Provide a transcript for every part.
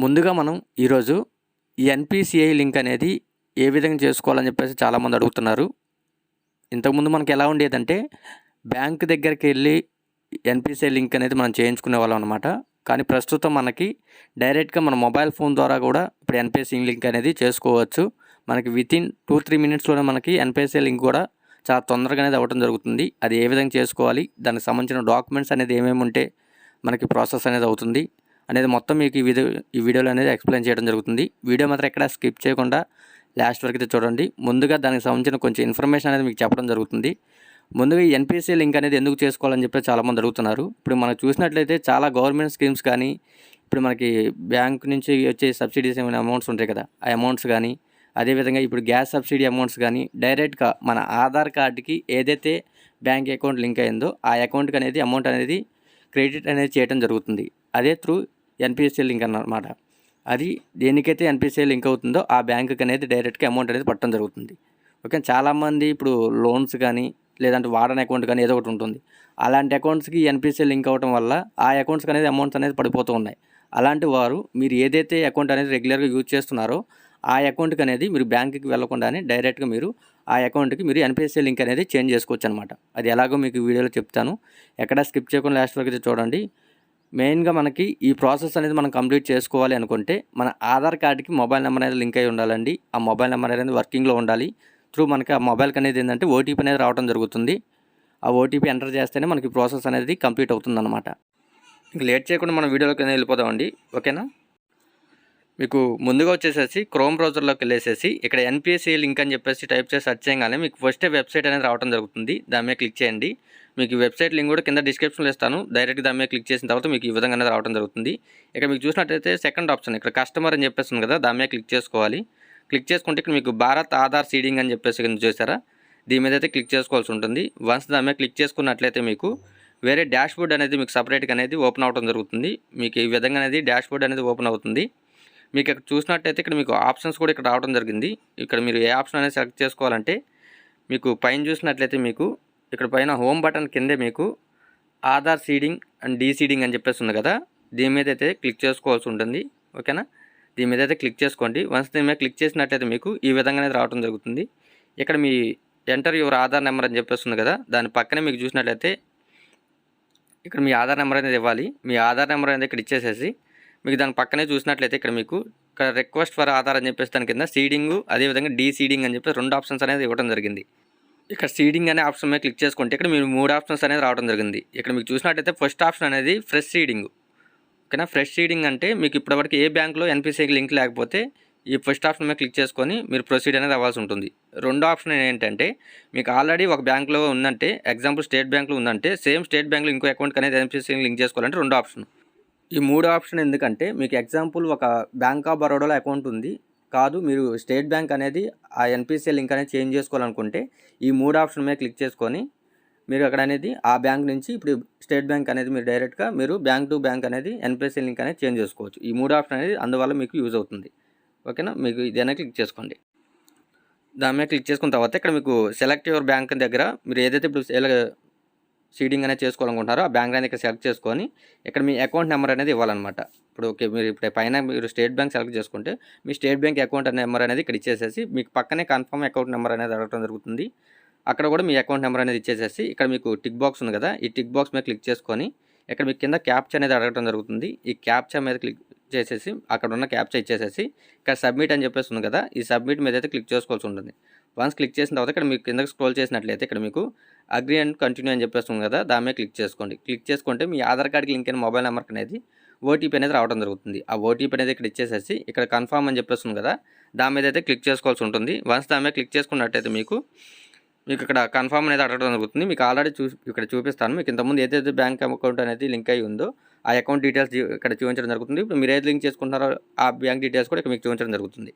ముందుగా మనం ఈరోజు ఈ ఎన్పిసిఐ లింక్ అనేది ఏ విధంగా చేసుకోవాలని చెప్పేసి చాలామంది అడుగుతున్నారు. ఇంతకుముందు మనకి ఎలా ఉండేదంటే బ్యాంక్ దగ్గరికి వెళ్ళి ఎన్పిసిఐ లింక్ అనేది మనం చేయించుకునే వాళ్ళం అనమాట. కానీ ప్రస్తుతం మనకి డైరెక్ట్గా మన మొబైల్ ఫోన్ ద్వారా కూడా ఇప్పుడు ఎన్పిసిఐ లింక్ అనేది చేసుకోవచ్చు. మనకి వితిన్ 2-3 మినిట్స్లోనే మనకి ఎన్పిసిఐ లింక్ కూడా చాలా తొందరగా అనేది అవ్వడం జరుగుతుంది. అది ఏ విధంగా చేసుకోవాలి, దానికి సంబంధించిన డాక్యుమెంట్స్ అనేది ఏమేమి ఉంటే మనకి ప్రాసెస్ అనేది అవుతుంది అనేది మొత్తం మీకు ఈ వీడియోలో అనేది ఎక్స్ప్లెయిన్ చేయడం జరుగుతుంది. వీడియో మాత్రం ఎక్కడ స్కిప్ చేయకుండా లాస్ట్ వరకు అయితే చూడండి. ముందుగా దానికి సంబంధించిన కొంచెం ఇన్ఫర్మేషన్ అనేది మీకు చెప్పడం జరుగుతుంది. ముందుగా ఈ ఎన్పిసిఐ లింక్ అనేది ఎందుకు చేసుకోవాలని చెప్పి చాలామంది అడుగుతున్నారు. ఇప్పుడు మనం చూసినట్లయితే చాలా గవర్నమెంట్ స్కీమ్స్ కానీ, ఇప్పుడు మనకి బ్యాంక్ నుంచి వచ్చే సబ్సిడీస్ ఏమైనా అమౌంట్స్ ఉంటాయి కదా, ఆ అమౌంట్స్ కానీ, అదేవిధంగా ఇప్పుడు గ్యాస్ సబ్సిడీ అమౌంట్స్ కానీ డైరెక్ట్గా మన ఆధార్ కార్డుకి ఏదైతే బ్యాంక్ అకౌంట్ లింక్ అయిందో ఆ అకౌంట్కి అనేది అమౌంట్ అనేది క్రెడిట్ అనేది చేయడం జరుగుతుంది. అదే త్రూ ఎన్పిసిఐ లింక్ అన్నమాట. అది దేనికైతే ఎన్పిసిఐ లింక్ అవుతుందో ఆ బ్యాంకుకి అనేది డైరెక్ట్గా అమౌంట్ అనేది పట్టడం జరుగుతుంది. ఓకే, చాలామంది ఇప్పుడు లోన్స్ కానీ లేదంటే వాడని అకౌంట్ కానీ ఏదో ఒకటి ఉంటుంది. అలాంటి అకౌంట్స్కి ఎన్పిసిఐ లింక్ అవ్వడం వల్ల ఆ అకౌంట్స్కి అనేది అమౌంట్స్ అనేది పడిపోతూ ఉన్నాయి. అలాంటి వారు మీరు ఏదైతే అకౌంట్ అనేది రెగ్యులర్గా యూజ్ చేస్తున్నారో ఆ అకౌంట్కి అనేది మీరు బ్యాంకుకి వెళ్ళకుండానే డైరెక్ట్గా మీరు ఆ అకౌంట్కి మీరు ఎన్పిసిఐ లింక్ అనేది చేంజ్ చేసుకోవచ్చు అనమాట. అది ఎలాగో మీకు వీడియోలో చెప్తాను, ఎక్కడ స్కిప్ చేయకుండా లాస్ట్ వరకు చూడండి. మెయిన్గా మనకి ఈ ప్రాసెస్ అనేది మనం కంప్లీట్ చేసుకోవాలి అనుకుంటే మన ఆధార్ కార్డుకి మొబైల్ నెంబర్ అనేది లింక్ అయి ఉండాలండి. ఆ మొబైల్ నెంబర్ అనేది వర్కింగ్లో ఉండాలి. త్రూ మనకి ఆ మొబైల్కి అనేది ఏంటంటే ఓటీపీ అనేది రావడం జరుగుతుంది. ఆ ఓటీపీ ఎంటర్ చేస్తేనే మనకి ప్రాసెస్ అనేది కంప్లీట్ అవుతుంది అనమాట. ఇంక లేట్ చేయకుండా మనం వీడియోలోకి వెళ్ళిపోదామండి. ఓకేనా, మీకు ముందుగా వచ్చేసేసి క్రోమ్ బ్రౌజర్లోకి వెళ్ళేసేసి ఇక్కడ ఎన్పిసిఐ లింక్ అని చెప్పేసి టైప్ చేసి సెర్చ్ చేయగానే మీకు ఫస్టే వెబ్సైట్ అనేది రావడం జరుగుతుంది. దాని మీద క్లిక్ చేయండి. మీకు వెబ్సైట్ లింక్ కూడా కింద డిస్క్రిప్షన్లో ఇస్తాను. డైరెక్ట్గా దాని మీద క్లిక్ చేసిన తర్వాత మీకు ఈ విధంగా అనేది రావడం జరుగుతుంది. ఇక్కడ మీకు చూసినట్టయితే సెకండ్ ఆప్షన్ ఇక్కడ కస్టమర్ అని చెప్పేస్తుంది కదా, దాని మీద క్లిక్ చేసుకోవాలి. క్లిక్ చేసుకుంటే ఇక్కడ మీకు భారత్ ఆధార్ సీడింగ్ అని చెప్పేసి కింద చూసారా, దీని మీద అయితే క్లిక్ చేసుకోవాల్సి ఉంటుంది. వన్స్ దాని మీద క్లిక్ చేసుకున్నట్లయితే మీకు వేరే డాష్ బోర్డ్ అనేది మీకు సపరేట్గా అనేది ఓపెన్ అవడం జరుగుతుంది. మీకు ఈ విధంగా అనేది డాష్ బోర్డ్ అనేది ఓపెన్ అవుతుంది. మీకు ఇక్కడ చూసినట్టయితే ఇక్కడ మీకు ఆప్షన్స్ కూడా ఇక్కడ రావడం జరిగింది. ఇక్కడ మీరు ఏ ఆప్షన్ అనేది సెలెక్ట్ చేసుకోవాలంటే మీకు పైన చూసినట్లయితే మీకు ఇక్కడ పైన హోమ్ బటన్ కిందే మీకు ఆధార్ సీడింగ్ అండ్ డీసీడింగ్ అని చెప్పేసి ఉంది కదా, దీని మీద అయితే క్లిక్ చేసుకోవాల్సి ఉంటుంది. ఓకేనా, దీని మీద అయితే క్లిక్ చేసుకోండి. వన్స్ దీని మీద క్లిక్ చేసినట్లయితే మీకు ఈ విధంగా అనేది రావడం జరుగుతుంది. ఇక్కడ మీ ఎంటర్ యువర్ ఆధార్ నెంబర్ అని చెప్పేసి ఉంది కదా, దాని పక్కనే మీకు చూసినట్లయితే ఇక్కడ మీ ఆధార్ నెంబర్ అనేది ఇవ్వాలి. మీ ఆధార్ నెంబర్ అనేది ఇక్కడ ఇచ్చేసేసి మీకు దాని పక్కనే చూసినట్లయితే ఇక్కడ మీకు ఇక్కడ రిక్వెస్ట్ ఫర్ ఆధార్ అని చెప్పేసి దాని కింద సీడింగ్ అదేవిధంగా డీసీడింగ్ అని చెప్పేసి 2 ఆప్షన్స్ అనేది ఇవ్వడం జరిగింది. ఇక్కడ సీడింగ్ అనే ఆప్షన్ మీద క్లిక్ చేసుకుంటే ఇక్కడ మీరు 3 ఆప్షన్స్ అనేది రావడం జరిగింది. ఇక్కడ మీకు చూసినట్టయితే ఫస్ట్ ఆప్షన్ అనేది ఫ్రెష్ సీడింగ్. ఓకేనా, ఫ్రెష్ సీడింగ్ అంటే మీకు ఇప్పటివరకు ఏ బ్యాంక్లో ఎన్పిసిఐ లింక్ లేకపోతే ఈ ఫస్ట్ ఆప్షన్ మీద క్లిక్ చేసుకొని మీరు ప్రొసీడ్ అనేది అవ్వాల్సి ఉంటుంది. రెండో ఆప్షన్ ఏంటంటే మీకు ఆల్రెడీ ఒక బ్యాంక్లో ఉందంటే, ఎగ్జాంపుల్ స్టేట్ బ్యాంక్లో ఉందంటే సేమ్ స్టేట్ బ్యాంక్లో ఇంకో అకౌంట్కి అనేది ఎన్పిసిఐ లింక్ చేసుకోవాలంటే రెండో ఆప్షన్. ఈ 3 ఆప్షన్ ఎందుకంటే మీకు ఎగ్జాంపుల్ ఒక బ్యాంక్ ఆఫ్ బరోడాలో అకౌంట్ ఉంది కాదు, మీరు స్టేట్ బ్యాంక్ అనేది ఆ ఎన్పిసిఐ లింక్ అనేది చేంజ్ చేసుకోవాలనుకుంటే ఈ 3 ఆప్షన్ మీద క్లిక్ చేసుకొని మీరు అక్కడ అనేది ఆ బ్యాంక్ నుంచి ఇప్పుడు స్టేట్ బ్యాంక్ అనేది మీరు డైరెక్ట్గా మీరు బ్యాంక్ టు బ్యాంక్ అనేది ఎన్పిసిఐ లింక్ అనేది చేంజ్ చేసుకోవచ్చు. ఈ 3 ఆప్షన్ అనేది అందువల్ల మీకు యూజ్ అవుతుంది. ఓకేనా, మీకు ఇదైనా క్లిక్ చేసుకోండి. దాని మీద క్లిక్ చేసుకున్న తర్వాత ఇక్కడ మీకు సెలెక్ట్ యువర్ బ్యాంక్ దగ్గర మీరు ఏదైతే ఇప్పుడు సీడింగ్ అనేది చేసుకోవాలనుకుంటున్నారో ఆ బ్యాంక్ అనేది ఇక్కడ సెలెక్ట్ చేసుకొని ఇక్కడ మీ అకౌంట్ నెంబర్ అనేది ఇవ్వాలన్నమాట. ఇప్పుడు ఓకే, మీరు ఇప్పుడు పైన మీరు స్టేట్ బ్యాంక్ సెలెక్ట్ చేసుకుంటే మీ స్టేట్ బ్యాంక్ అకౌంట్ నెంబర్ అనేది ఇక్కడ ఇచ్చేసేసి మీకు పక్కనే కన్ఫర్మ్ అకౌంట్ నెంబర్ అనేది అడగడం జరుగుతుంది. అక్కడ కూడా మీ అకౌంట్ నెంబర్ అనేది ఇచ్చేసేసి ఇక్కడ మీకు టిక్ బాక్స్ ఉంది కదా, ఈ టిక్ బాక్స్ మీద క్లిక్ చేసుకొని ఇక్కడ మీకు కింద క్యాప్చా అనేది అడగడం జరుగుతుంది. ఈ క్యాప్చా మీద క్లిక్ చేసేసి అక్కడ ఉన్న క్యాప్చా ఇచ్చేసేసి ఇక్కడ సబ్మిట్ అని చెప్పేసి ఉంది కదా, ఈ సబ్మిట్ మీద అయితే క్లిక్ చేసుకోవాల్సి ఉంటుంది. వన్స్ క్లిక్ చేసిన తర్వాత ఇక్కడ మీకు కిందకి స్క్రోల్ చేసినట్లయితే ఇక్కడ మీకు అగ్రీ అండ్ కంటిన్యూ అని చెప్పేసి ఉంది కదా, దాని మీద క్లిక్ చేసుకోండి. క్లిక్ చేసుకుంటే మీ ఆధార్ కార్డ్కి లింక్ అయిన మొబైల్ నెంబర్కి అనేది ఓటీపీ అనేది రావడం జరుగుతుంది. ఆ ఓటీపీ అనేది ఇక్కడ ఇచ్చేసేసి ఇక్కడ కన్ఫర్మ్ అని చెప్పేసి ఉంది కదా, దాని మీద అయితే క్లిక్ చేసుకోవాల్సి ఉంటుంది. వన్స్ దాని మీద క్లిక్ చేసుకున్నట్టయితే మీకు ఇక్కడ కన్ఫర్మ్ అనేది అడగడం జరుగుతుంది. మీకు ఆల్రెడీ ఇక్కడ చూపిస్తాను. మీకు ఇంతకుముందు ఏదైతే బ్యాంక్ అకౌంట్ అనేది లింక్ అయ్యి ఉందో ఆ అకౌంట్ డీటెయిల్స్ ఇక్కడ చూపించడం జరుగుతుంది. ఇప్పుడు మీరు ఏది లింక్ చేసుకుంటున్నారో ఆ బ్యాంక్ డీటెయిల్స్ కూడా ఇక్కడ మీకు చూపించడం జరుగుతుంది.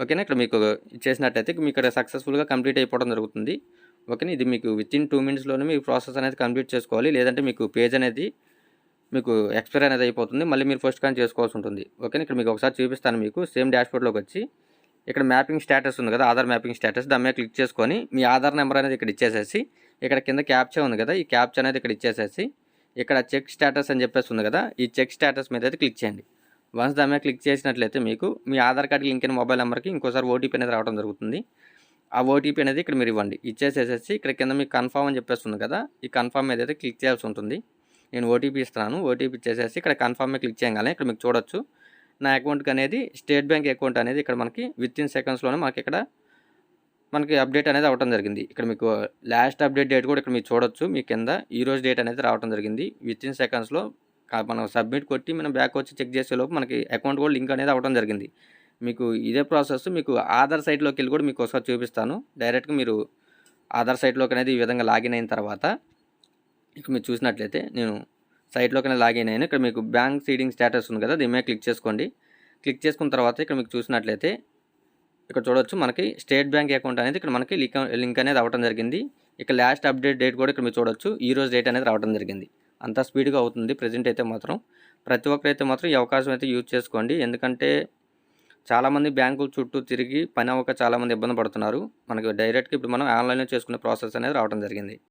ఓకేనా, ఇక్కడ మీకు చేసినట్టయితే మీకు ఇక్కడ సక్సెస్ఫుల్గా కంప్లీట్ అయిపోవడం జరుగుతుంది. ఓకేనా, ఇది మీకు వితిన్ 2 మినిట్స్లోనే మీకు ప్రాసెస్ అనేది కంప్లీట్ చేసుకోవాలి. లేదంటే మీకు పేజ్ అనేది మీకు ఎక్స్పైర్ అనేది అయిపోతుంది, మళ్ళీ మీరు ఫస్ట్ కానీ చేసుకోవాల్సి ఉంటుంది. ఓకేనా, ఇక్కడ మీకు ఒకసారి చూపిస్తాను. మీకు సేమ్ డాష్బోర్డ్లోకి వచ్చి ఇక్కడ మ్యాపింగ్ స్టేటస్ ఉంది కదా, ఆధార్ మ్యాపింగ్ స్టేటస్, దాని మీద క్లిక్ చేసుకొని మీ ఆధార్ నెంబర్ అనేది ఇక్కడ ఇచ్చేసేసి ఇక్కడ కింద క్యాప్చా ఉంది కదా, ఈ క్యాప్చా అనేది ఇక్కడ ఇచ్చేసేసి ఇక్కడ చెక్ స్టేటస్ అని చెప్పేసి ఉంది కదా, ఈ చెక్ స్టేటస్ మీద అయితే క్లిక్ చేయండి. వన్స్ దాని మీద క్లిక్ చేసినట్లయితే మీకు మీ ఆధార్ కార్డ్కి లింక్ అయిన మొబైల్ నెంబర్కి ఇంకోసారి ఓటీపీ అనేది రావడం జరుగుతుంది. ఆ ఓటీపీ అనేది ఇక్కడ మీరు ఇవ్వండి. ఇచ్చేసేసి ఇక్కడ కింద మీకు కన్ఫర్మ్ అని చెప్పేస్తుంది కదా, ఈ కన్ఫర్మ్ మీద అయితే క్లిక్ చేయాల్సి ఉంటుంది. నేను ఓటీపీ ఇస్తున్నాను. ఓటీపీ ఇచ్చేసేసి ఇక్కడ కన్ఫర్మ్ మీద క్లిక్ చేయగానే ఇక్కడ మీకు చూడొచ్చు నా అకౌంట్కి అనేది స్టేట్ బ్యాంక్ అకౌంట్ అనేది ఇక్కడ మనకి వితిన్ సెకండ్స్లోనే మనకి అప్డేట్ అనేది అవ్వడం జరిగింది. ఇక్కడ మీకు లాస్ట్ అప్డేట్ డేట్ కూడా ఇక్కడ మీరు చూడొచ్చు. మీ కింద ఈరోజు డేట్ అనేది రావడం జరిగింది. వితిన్ సెకండ్స్లో మనం సబ్మిట్ కొట్టి మనం బ్యాక్ వచ్చి చెక్ చేసేలోపు మనకి అకౌంట్ కూడా లింక్ అనేది అవ్వడం జరిగింది. మీకు ఇదే ప్రాసెస్ మీకు ఆధార్ సైట్లోకి వెళ్ళి కూడా మీకు ఒకసారి చూపిస్తాను. డైరెక్ట్గా మీరు ఆధార్ సైట్లోకి అనేది ఈ విధంగా లాగిన్ అయిన తర్వాత ఇక్కడ మీరు చూసినట్లయితే నేను సైట్లోకి అనేది లాగిన్ అయ్యాను. ఇక్కడ మీకు బ్యాంక్ సీడింగ్ స్టేటస్ ఉంది కదా, దీని మీద క్లిక్ చేసుకోండి. క్లిక్ చేసుకున్న తర్వాత ఇక్కడ మీకు చూసినట్లయితే ఇక్కడ చూడొచ్చు మనకి స్టేట్ బ్యాంక్ అకౌంట్ అనేది ఇక్కడ మనకి లింక్ అనేది అవ్వడం జరిగింది. ఇక లాస్ట్ అప్డేట్ డేట్ కూడా ఇక్కడ మీరు చూడొచ్చు. ఈరోజు డేట్ అనేది రావడం జరిగింది. అంతా స్పీడ్గా అవుతుంది ప్రజెంట్ అయితే మాత్రం. ప్రతి ఒక్కరైతే మాత్రం ఈ అవకాశం అయితే యూజ్ చేసుకోండి. ఎందుకంటే చాలామంది బ్యాంకుల చుట్టూ తిరిగి పని అవ్వక చాలామంది ఇబ్బంది పడుతున్నారు. మనకి డైరెక్ట్గా ఇప్పుడు మనం ఆన్లైన్లో చేసుకునే ప్రాసెస్ అనేది రావడం జరిగింది.